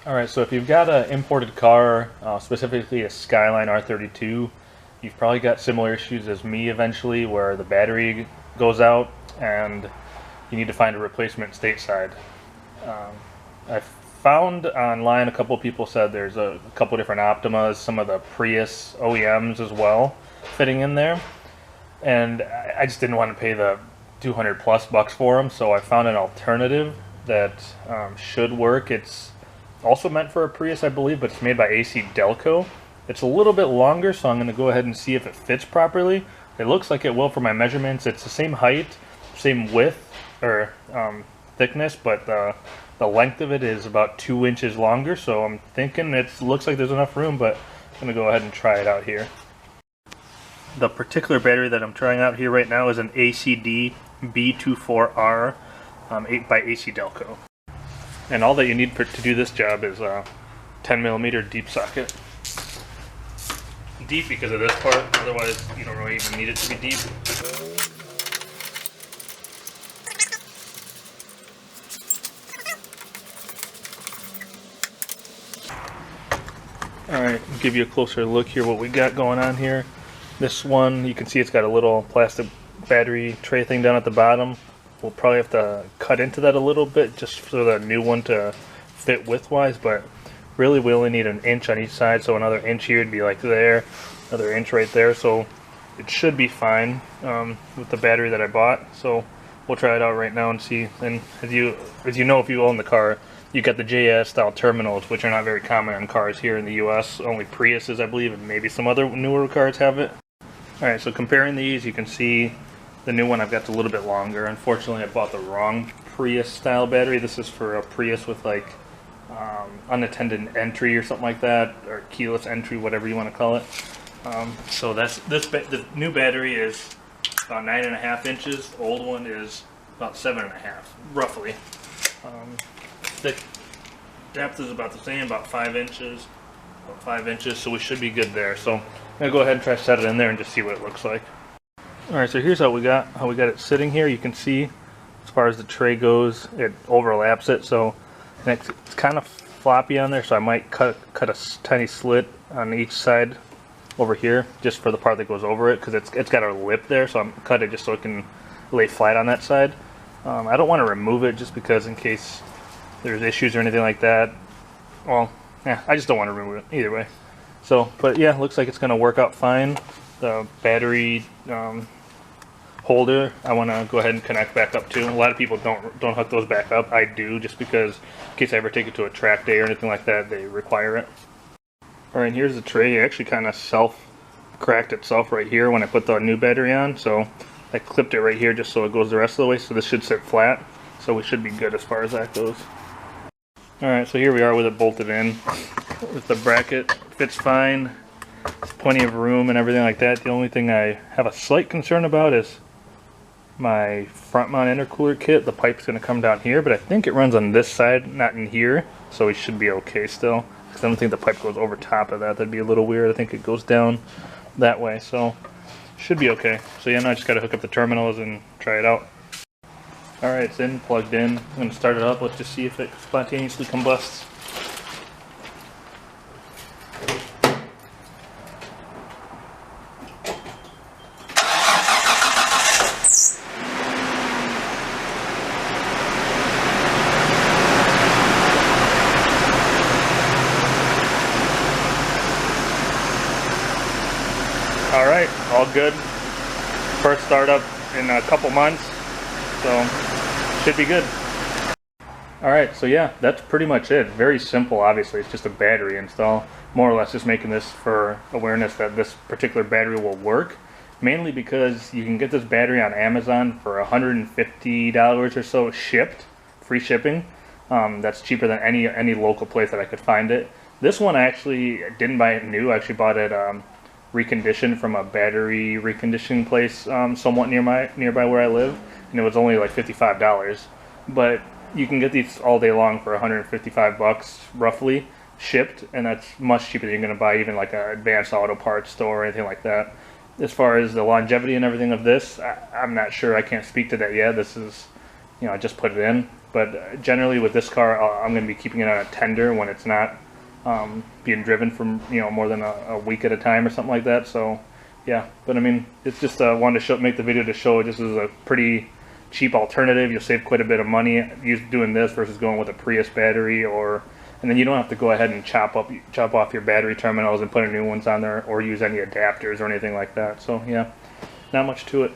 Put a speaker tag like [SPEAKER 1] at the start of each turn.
[SPEAKER 1] Alright, so if you've got an imported car, specifically a Skyline R32, you've probably got similar issues as me eventually, where the battery goes out and you need to find a replacement stateside. I found online a couple of people said there's a couple different Optimas, some of the Prius OEMs as well fitting in there, and I just didn't want to pay the 200 plus bucks for them, so I found an alternative that should work. It's also meant for a Prius, I believe, but it's made by AC Delco. It's a little bit longer, so I'm going to go ahead and see if it fits properly. It looks like it will for my measurements. It's the same height, same width, or thickness, but the length of it is about 2 inches longer, so I'm thinking it looks like there's enough room, but I'm going to go ahead and try it out here. The particular battery that I'm trying out here right now is an ACD B24R 8 by AC Delco. And all that you need to do this job is a 10mm deep socket. Deep because of this part, otherwise you don't really even need it to be deep. Alright, give you a closer look here what we got going on here. This one, you can see it's got a little plastic battery tray thing down at the bottom. We'll probably have to cut into that a little bit just for the new one to fit width-wise, but really we only need an inch on each side, so another inch here would be like there, another inch right there, so it should be fine with the battery that I bought. So we'll try it out right now and see. And as you know, if you own the car, you got the JIS style terminals, which are not very common on cars here in the US. Only Priuses, I believe, and maybe some other newer cars have it. Alright, so comparing these, you can see the new one I've got a little bit longer. Unfortunately, I bought the wrong Prius style battery. This is for a Prius with like unattended entry or something like that, or keyless entry, whatever you want to call it. So the new battery is about 9.5 inches. The old one is about 7.5, roughly. The depth is about the same, about 5 inches. About 5 inches, so we should be good there. So I'm gonna go ahead and try to set it in there and just see what it looks like. Alright, so here's how we got it sitting here. You can see as far as the tray goes, it overlaps it, so it's kind of floppy on there, so I might cut a tiny slit on each side over here just for the part that goes over it, because it's got a lip there, so I'm cut it just so it can lay flat on that side. I don't want to remove it just because in case there's issues or anything like that. Well, yeah, I just don't want to remove it either way. So, but yeah, looks like it's going to work out fine. The battery holder, I want to go ahead and connect back up to. A lot of people don't hook those back up. I do, just because in case I ever take it to a track day or anything like that, they require it. Alright, here's the tray. It actually kind of self-cracked itself right here when I put the new battery on, so I clipped it right here just so it goes the rest of the way, so this should sit flat, so we should be good as far as that goes. Alright, so here we are with it bolted in. With the bracket, fits fine. There's plenty of room and everything like that. The only thing I have a slight concern about is my front mount intercooler kit. The pipe's going to come down here, but I think it runs on this side, not in here, so we should be okay still. Because I don't think the pipe goes over top of that. That'd be a little weird. I think it goes down that way, so should be okay. So yeah, now I just got to hook up the terminals and try it out. Alright, it's in, plugged in. I'm going to start it up. Let's just see if it spontaneously combusts. Alright, all good. First startup in a couple months, so should be good. Alright, so yeah, that's pretty much it. Very simple, obviously. It's just a battery install. More or less just making this for awareness that this particular battery will work. Mainly because you can get this battery on Amazon for $150 or so shipped, free shipping. That's cheaper than any local place that I could find it. This one I actually didn't buy it new. I actually bought it reconditioned from a battery reconditioning place somewhat nearby where I live, and it was only like $55. But you can get these all day long for 155 bucks roughly shipped, and that's much cheaper than you're going to buy even like an advanced auto parts store or anything like that. As far as the longevity and everything of this, I'm not sure. I can't speak to that yet. This is, I just put it in. But generally with this car, I'm going to be keeping it on a tender when it's not being driven for more than a week at a time or something like that. So yeah, but I mean, it's just wanted to make the video to show this is a pretty cheap alternative. You'll save quite a bit of money doing this versus going with a Prius battery, and then you don't have to go ahead and chop off your battery terminals and put new ones on there or use any adapters or anything like that. So yeah, not much to it.